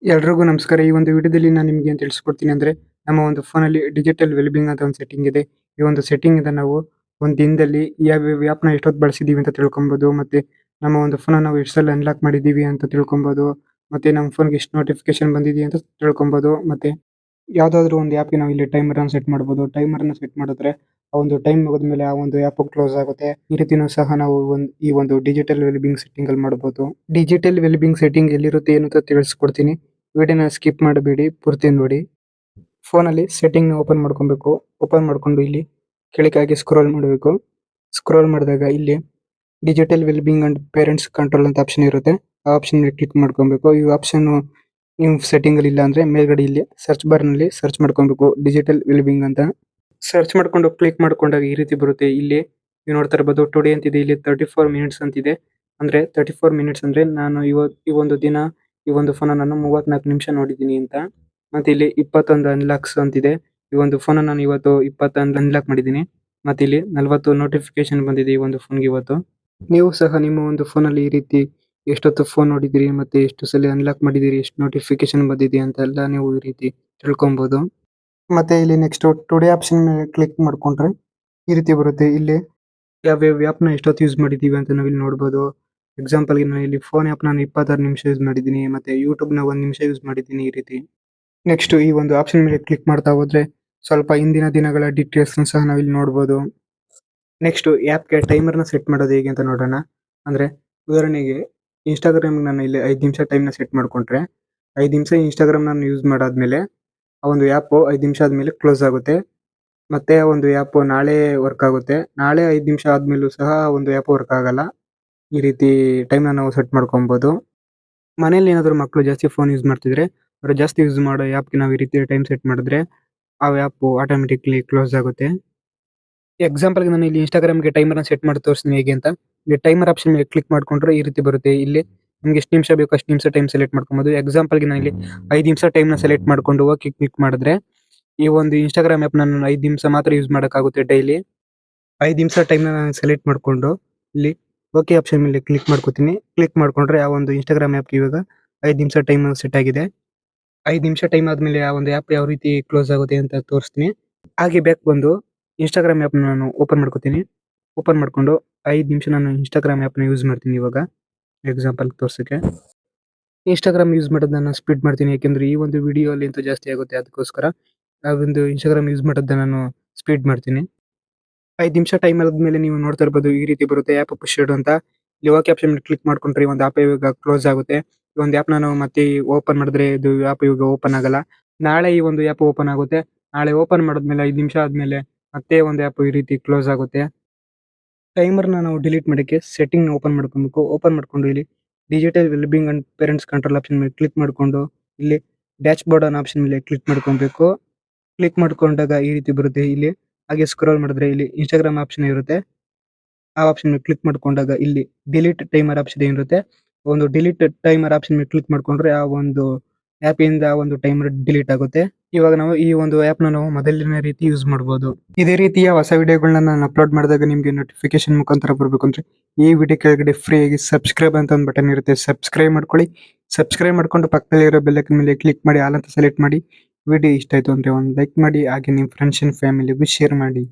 ಎಲ್ರಿಗೂ ನಮಸ್ಕಾರ. ಈ ಒಂದು ವಿಡಿಯೋದಲ್ಲಿ ನಾನು ನಿಮ್ಗೆ ಏನ್ ತಿಳಿಸ್ಕೊಡ್ತೀನಿ ಅಂದ್ರೆ, ನಮ್ಮ ಒಂದು ಫೋನಲ್ಲಿ ಡಿಜಿಟಲ್ ವೆಲ್‌ಬೀಯಿಂಗ್ ಅಂತ ಒಂದು ಸೆಟ್ಟಿಂಗ್ ಇದೆ. ಈ ಒಂದು ಸೆಟ್ಟಿಂಗ್ ಇಂದ ನಾವು ಒಂದು ದಿನದಲ್ಲಿ ಯಾವ್ಯಾವ ಆ್ಯಪ್‌ನ ಎಷ್ಟೊತ್ತು ಬಳಸಿದೀವಿ ಅಂತ ತಿಳ್ಕೊಬಹುದು. ಮತ್ತೆ ನಮ್ಮ ಒಂದು ಫೋನನ್ನ ನಾವು ಎಷ್ಟು ಸಲ ಅನ್ಲಾಕ್ ಮಾಡಿದೀವಿ ಅಂತ ತಿಳ್ಕೊಬಹುದು. ಮತ್ತೆ ನಮ್ಮ ಫೋನ್‌ಗೆ ಎಷ್ಟು ನೋಟಿಫಿಕೇಶನ್ ಬಂದಿದೆ ಅಂತ ತಿಳ್ಕೊಬಹುದು. ಮತ್ತೆ ಯಾವ್ದಾದ್ರು ಒಂದು ಆ್ಯಪ್‌ಗೆ ನಾವು ಇಲ್ಲಿ ಟೈಮರನ್ನ ಸೆಟ್ ಮಾಡ್ಬೋದು. ಟೈಮರನ್ನ ಸೆಟ್ ಮಾಡಿದ್ರೆ ಆ ಒಂದು ಟೈಮ್ ಮುಗಿದ್ಮೇಲೆ ಆ ಒಂದು ಆ್ಯಪ್ ಕ್ಲೋಸ್ ಆಗುತ್ತೆ. ಈ ರೀತಿನೂ ಸಹ ನಾವು ಈ ಒಂದು ಡಿಜಿಟಲ್ ವೆಲ್‌ಬೀಯಿಂಗ್ ಸೆಟ್ಟಿಂಗ್ ಅಲ್ಲಿ ಮಾಡ್ಬೋದು. ಡಿಜಿಟಲ್ ವೆಲ್‌ಬೀಯಿಂಗ್ ಸೆಟ್ಟಿಂಗ್ ಎಲ್ಲಿರುತ್ತೆ ಏನು ಅಂತ ತಿಳಿಸ್ಕೊಡ್ತೀನಿ. ವಿಡಿಯೋನ ಸ್ಕಿಪ್ ಮಾಡಬೇಡಿ, ಪೂರ್ತಿ ನೋಡಿ. ಫೋನಲ್ಲಿ ಸೆಟ್ಟಿಂಗ್‌ನ ಓಪನ್ ಮಾಡ್ಕೊಬೇಕು. ಓಪನ್ ಮಾಡ್ಕೊಂಡು ಇಲ್ಲಿ ಕೆಳಗಾಗಿ ಸ್ಕ್ರೋಲ್ ಮಾಡಬೇಕು. ಸ್ಕ್ರೋಲ್ ಮಾಡಿದಾಗ ಇಲ್ಲಿ digital wellbeing and parents control ಅಂತ ಆಪ್ಷನ್ ಇರುತ್ತೆ. ಆ ಆಪ್ಷನ್ ಮೇಲೆ ಕ್ಲಿಕ್ ಮಾಡ್ಕೊಬೇಕು. ಈ ಆಪ್ಷನ್ ನಿಮ್ಮ ಸೆಟ್ಟಿಂಗ್ ಅಲ್ಲಿ ಇಲ್ಲ ಅಂದ್ರೆ ಮೇಲ್ಗಡೆ ಇಲ್ಲಿ ಸರ್ಚ್ ಬಾರ್ ನಲ್ಲಿ ಸರ್ಚ್ ಮಾಡ್ಕೊಬೇಕು ಡಿಜಿಟಲ್ ವೆಲ್‌ಬೀಯಿಂಗ್ ಅಂತ. ಸರ್ಚ್ ಮಾಡ್ಕೊಂಡು ಕ್ಲಿಕ್ ಮಾಡ್ಕೊಂಡಾಗ ಈ ರೀತಿ ಬರುತ್ತೆ. ಇಲ್ಲಿ ನೀವು ನೋಡ್ತಾ ಇರ್ಬೋದು ಟುಡೇ ಅಂತಿದೆ, ಇಲ್ಲಿ 34 ಮಿನಿಟ್ಸ್ ಅಂತಿದೆ. ಅಂದ್ರೆ 34 ಮಿನಿಟ್ಸ್ ಅಂದ್ರೆ ನಾನು ಈ ಒಂದು ದಿನ ಈ ಒಂದು ಫೋನ್ ನಾನು 34 ನಿಮಿಷ ನೋಡಿದ್ದೀನಿ ಅಂತ. ಮತ್ತೆ ಇಲ್ಲಿ 21 ಅನ್ಲಾಕ್ಸ್ ಅಂತಿದೆ. ಈ ಒಂದು ಫೋನ್ ನಾನು ಇವತ್ತು 21 ಅನ್ಲಾಕ್ ಮಾಡಿದ್ದೀನಿ. ಮತ್ತೆ ಇಲ್ಲಿ 40 ನೋಟಿಫಿಕೇಶನ್ ಬಂದಿದೆ ಈ ಒಂದು ಫೋನ್‌ಗೆ ಇವತ್ತು. ನೀವು ಸಹ ನಿಮ್ಮ ಒಂದು ಫೋನಲ್ಲಿ ಈ ರೀತಿ ಎಷ್ಟೊತ್ತು ಫೋನ್ ನೋಡಿದಿರಿ, ಮತ್ತೆ ಎಷ್ಟು ಸಲ ಅನ್ಲಾಕ್ ಮಾಡಿದಿರಿ, ಎಷ್ಟು ನೋಟಿಫಿಕೇಶನ್ ಬಂದಿದೆ ಅಂತೆಲ್ಲ ನೀವು ಈ ರೀತಿ ತಿಳ್ಕೊಬಹುದು. ಮತ್ತೆ ಇಲ್ಲಿ ನೆಕ್ಸ್ಟ್ ಟುಡೇ ಆಪ್ಷನ್ ಮೇಲೆ ಕ್ಲಿಕ್ ಮಾಡ್ಕೊಂಡ್ರೆ ಈ ರೀತಿ ಬರುತ್ತೆ. ಇಲ್ಲಿ ಯಾವ್ಯಾವ ಆ್ಯಪ್‌ನ ಎಷ್ಟೊತ್ತು ಯೂಸ್ ಮಾಡಿದೀವಿ ಅಂತ ನಾವಿಲ್ಲಿ ನೋಡ್ಬೋದು. ಎಕ್ಸಾಂಪಲ್‌ಗೆ ನಾನು ಇಲ್ಲಿ ಫೋನ್ ಆ್ಯಪ್ ನಾನು 26 ನಿಮಿಷ ಯೂಸ್ ಮಾಡಿದ್ದೀನಿ. ಮತ್ತೆ ಯೂಟ್ಯೂಬ್‌ನ 1 ನಿಮಿಷ ಯೂಸ್ ಮಾಡಿದ್ದೀನಿ ಈ ರೀತಿ. ನೆಕ್ಸ್ಟ್ ಈ ಒಂದು ಆಪ್ಷನ್ ಮೇಲೆ ಕ್ಲಿಕ್ ಮಾಡ್ತಾ ಹೋದ್ರೆ ಸ್ವಲ್ಪ ಹಿಂದಿನ ದಿನಗಳ ಡೀಟೇಲ್ಸ್‌ನ ಸಹ ನಾವಿಲ್ಲಿ ನೋಡ್ಬೋದು. ನೆಕ್ಸ್ಟ್ ಆ್ಯಪ್‌ಗೆ ಟೈಮರ್‌ನ ಸೆಟ್ ಮಾಡೋದು ಹೇಗೆ ಅಂತ ನೋಡೋಣ. ಅಂದ್ರೆ ಉದಾಹರಣೆಗೆ ಇನ್‌ಸ್ಟಾಗ್ರಾಮ್‌ಗೆ ನಾನು ಇಲ್ಲಿ 5 ನಿಮಿಷ ಟೈಮ್‌ನ ಸೆಟ್ ಮಾಡ್ಕೊಂಡ್ರೆ, 5 ನಿಮಿಷ ಇನ್‌ಸ್ಟಾಗ್ರಾಮ್ ನಾನು ಯೂಸ್ ಮಾಡಾದ್ಮೇಲೆ ಆ ಒಂದು ಆ್ಯಪ್ 5 ನಿಮಿಷ ಆದ್ಮೇಲೆ ಕ್ಲೋಸ್ ಆಗುತ್ತೆ. ಮತ್ತೆ ಆ ಒಂದು ಆ್ಯಪ್ ನಾಳೆ ವರ್ಕ್ ಆಗುತ್ತೆ. ನಾಳೆ 5 ನಿಮಿಷ ಆದ್ಮೇಲೂ ಸಹ ಆ ಒಂದು ಆ್ಯಪ್ ವರ್ಕ್ ಆಗಲ್ಲ. ಈ ರೀತಿ ಟೈಮ್‌ನ ನಾವು ಸೆಟ್ ಮಾಡ್ಕೊಬಹುದು. ಮನೇಲಿ ಏನಾದ್ರು ಮಕ್ಕಳು ಜಾಸ್ತಿ ಫೋನ್ ಯೂಸ್ ಮಾಡ್ತಿದ್ರೆ, ಅವ್ರು ಜಾಸ್ತಿ ಯೂಸ್ ಮಾಡೋ ಆ್ಯಪ್‌ಗೆ ನಾವು ಈ ರೀತಿ ಟೈಮ್ ಸೆಟ್ ಮಾಡಿದ್ರೆ, ಆ ಆ್ಯಪ್ ಆಟೋಮ್ಯಾಟಿಕ್ಲಿ ಕ್ಲೋಸ್ ಆಗುತ್ತೆ. ಎಕ್ಸಾಂಪಲ್‌ಗೆ ನಾನು ಇಲ್ಲಿ ಇನ್‌ಸ್ಟಾಗ್ರಾಮ್‌ಗೆ ಟೈಮರ್‌ನ ಸೆಟ್ ಮಾಡಿ ತೋರಿಸ್ತೀನಿ ಹೇಗೆ ಅಂತ. ಇಲ್ಲಿ ಟೈಮರ್ ಆಪ್ಷನ್ ಮೇಲೆ ಕ್ಲಿಕ್ ಮಾಡ್ಕೊಂಡ್ರೆ ಈ ರೀತಿ ಬರುತ್ತೆ. ಇಲ್ಲಿ ನಿಮ್ಗೆ ಎಷ್ಟು ನಿಮಿಷ ಬೇಕೋ ಅಷ್ಟು ನಿಮಿಷ ಟೈಮ್ ಸೆಲೆಕ್ಟ್ ಮಾಡ್ಕೊಬಹುದು. ಎಕ್ಸಾಂಪಲ್‌ಗೆ ನಾನು ಇಲ್ಲಿ 5 ನಿಮಿಷ ಟೈಮ್‌ನ ಸೆಲೆಕ್ಟ್ ಮಾಡ್ಕೊಂಡು ಓಕೆ ಕ್ಲಿಕ್ ಮಾಡಿದ್ರೆ, ಈ ಒಂದು ಇನ್‌ಸ್ಟಾಗ್ರಾಮ್ ಆ್ಯಪ್ ನಾನು 5 ನಿಮಿಷ ಮಾತ್ರ ಯೂಸ್ ಮಾಡಕ್ಕಾಗುತ್ತೆ ಡೈಲಿ. 5 ನಿಮಿಷ ಟೈಮ್‌ನ ನಾನು ಸೆಲೆಕ್ಟ್ ಮಾಡ್ಕೊಂಡು, ಇಲ್ಲಿ ಓಕೆ ಆಪ್ಷನ್ ಮೇಲೆ ಕ್ಲಿಕ್ ಮಾಡ್ಕೊತೀನಿ. ಕ್ಲಿಕ್ ಮಾಡ್ಕೊಂಡ್ರೆ ಆ ಒಂದು ಇನ್‌ಸ್ಟಾಗ್ರಾಮ್ ಆ್ಯಪ್‌ಗೆ ಇವಾಗ 5 ನಿಮಿಷ ಟೈಮ್ ಸೆಟ್ ಆಗಿದೆ. 5 ನಿಮಿಷ ಟೈಮ್ ಆದ್ಮೇಲೆ ಆ ಒಂದು ಆ್ಯಪ್ ಯಾವ ರೀತಿ ಕ್ಲೋಸ್ ಆಗುತ್ತೆ ಅಂತ ತೋರಿಸ್ತೀನಿ. ಹಾಗೆ ಬ್ಯಾಕ್ ಬಂದು ಇನ್‌ಸ್ಟಾಗ್ರಾಮ್ ಆ್ಯಪ್‌ನ ನಾನು ಓಪನ್ ಮಾಡ್ಕೊತೀನಿ. ಓಪನ್ ಮಾಡ್ಕೊಂಡು 5 ನಿಮಿಷ ನಾನು ಇನ್‌ಸ್ಟಾಗ್ರಾಮ್ ಆ್ಯಪ್‌ನ ಯೂಸ್ ಮಾಡ್ತೀನಿ ಇವಾಗ. ಎಕ್ಸಾಂಪಲ್ ತೋರ್ಸಕ್ಕೆ. ಇನ್‌ಸ್ಟಾಗ್ರಾಮ್ ಯೂಸ್ ಮಾಡೋದನ್ನ ನಾನು ಸ್ಪ್ಲಿಟ್ ಮಾಡ್ತೀನಿ. ಯಾಕೆಂದ್ರೆ ಈ ಒಂದು ವಿಡಿಯೋ ಲೆಂಥ್ ಜಾಸ್ತಿ ಆಗುತ್ತೆ ಅದಕ್ಕೋಸ್ಕರ. ಆ ಒಂದು ಇನ್‌ಸ್ಟಾಗ್ರಾಮ್ ಯೂಸ್ ಮಾಡೋದನ್ನ ನಾನು ಸ್ಪ್ಲಿಟ್ ಮಾಡ್ತೀನಿ. 5 ನಿಮಿಷ ಟೈಮ್ ಆದ್ಮೇಲೆ ನೀವು ನೋಡ್ತಾ ಇರ್ಬೋದು ಈ ರೀತಿ ಬರುತ್ತೆ ಆ್ಯಪ್ ಪುಶ್ಡ್ ಅಂತ. ಇಲ್ಲಿ ಓಕೆ ಆಪ್ಷನ್ ಮೇಲೆ ಕ್ಲಿಕ್ ಮಾಡ್ಕೊಂಡ್ರೆ ಈ ಒಂದು ಆ್ಯಪ್ ಇವಾಗ ಕ್ಲೋಸ್ ಆಗುತ್ತೆ. ಈ ಒಂದು ಆ್ಯಪ್‌ನ ನಾವು ಮತ್ತೆ ಓಪನ್ ಮಾಡಿದ್ರೆ ಇದು ಆ್ಯಪ್ ಇವಾಗ ಓಪನ್ ಆಗಲ್ಲ. ನಾಳೆ ಈ ಒಂದು ಆ್ಯಪ್ ಓಪನ್ ಆಗುತ್ತೆ. ನಾಳೆ ಓಪನ್ ಮಾಡಿದ್ಮೇಲೆ 5 ನಿಮಿಷ ಆದ್ಮೇಲೆ ಮತ್ತೆ ಒಂದು ಆ್ಯಪ್ ಈ ರೀತಿ ಕ್ಲೋಸ್ ಆಗುತ್ತೆ. ಟೈಮರ್‌ನ ನಾವು ಡಿಲೀಟ್ ಮಾಡಕ್ಕೆ ಸೆಟ್ಟಿಂಗ್‌ನ ಓಪನ್ ಮಾಡ್ಕೊಬೇಕು. ಓಪನ್ ಮಾಡ್ಕೊಂಡು ಇಲ್ಲಿ digital wellbeing and parents control option ಮೇಲೆ ಕ್ಲಿಕ್ ಮಾಡ್ಕೊಂಡು, ಇಲ್ಲಿ ಡ್ಯಾಶ್ ಬೋರ್ಡ್ ಅನ್ನೋ ಆಪ್ಷನ್ ಮೇಲೆ ಕ್ಲಿಕ್ ಮಾಡ್ಕೊಬೇಕು. ಕ್ಲಿಕ್ ಮಾಡ್ಕೊಂಡಾಗ ಈ ರೀತಿ ಬರುತ್ತೆ ಇಲ್ಲಿ. ಹಾಗೆ ಸ್ಕ್ರಾಲ್ ಮಾಡಿದ್ರೆ ಇಲ್ಲಿ ಇನ್‌ಸ್ಟಾಗ್ರಾಮ್ ಆಪ್ಷನ್ ಇರುತ್ತೆ. ಆ ಆಪ್ಷನ್ ಮೇಲೆ ಕ್ಲಿಕ್ ಮಾಡ್ಕೊಂಡಾಗ ಇಲ್ಲಿ ಡಿಲೀಟ್ ಟೈಮರ್ ಆಪ್ಷನ್ ಏನಿರುತ್ತೆ, ಒಂದು ಡಿಲೀಟ್ ಟೈಮರ್ ಆಪ್ಷನ್ ಮೇಲೆ ಕ್ಲಿಕ್ ಮಾಡ್ಕೊಂಡ್ರೆ ಆ ಒಂದು ಆ್ಯಪ್ ಇಂದ ಆ ಒಂದು ಟೈಮರ್ ಡಿಲೀಟ್ ಆಗುತ್ತೆ. ಇವಾಗ ನಾವು ಈ ಒಂದು ಆ್ಯಪ್‌ನ ನಾವು ಮೊದಲಿನ ರೀತಿ ಯೂಸ್ ಮಾಡ್ಬೋದು. ಇದೇ ರೀತಿಯ ಹೊಸ ವಿಡಿಯೋಗಳನ್ನ ನಾನು ಅಪ್ಲೋಡ್ ಮಾಡಿದಾಗ ನಿಮ್ಗೆ ನೋಟಿಫಿಕೇಶನ್ ಮುಖಾಂತರ ಬರ್ಬೇಕು ಅಂದ್ರೆ ಈ ವಿಡಿಯೋ ಕೆಳಗಡೆ ಫ್ರೀಯಾಗಿ ಸಬ್ಸ್ಕ್ರೈಬ್ ಅಂತ ಒಂದು ಬಟನ್ ಇರುತ್ತೆ. ಸಬ್ಸ್ಕ್ರೈಬ್ ಮಾಡ್ಕೊಳ್ಳಿ. ಸಬ್ಸ್ಕ್ರೈಬ್ ಮಾಡ್ಕೊಂಡು ಪಕ್ಕದಲ್ಲಿರೋ ಬೆಲ್ ಐಕಾನ್ ಮೇಲೆ ಕ್ಲಿಕ್ ಮಾಡಿ ಆಲ್ ಅಂತ ಸೆಲೆಕ್ಟ್ ಮಾಡಿ. ವಿಡಿಯೋ ಇಷ್ಟ ಆಯ್ತು ಅಂದ್ರೆ ಒಂದು ಲೈಕ್ ಮಾಡಿ. ಹಾಗೆ ನಿಮ್ಮ ಫ್ರೆಂಡ್ಸ್ ಅಂಡ್ ಫ್ಯಾಮಿಲಿಗೂ ಶೇರ್ ಮಾಡಿ.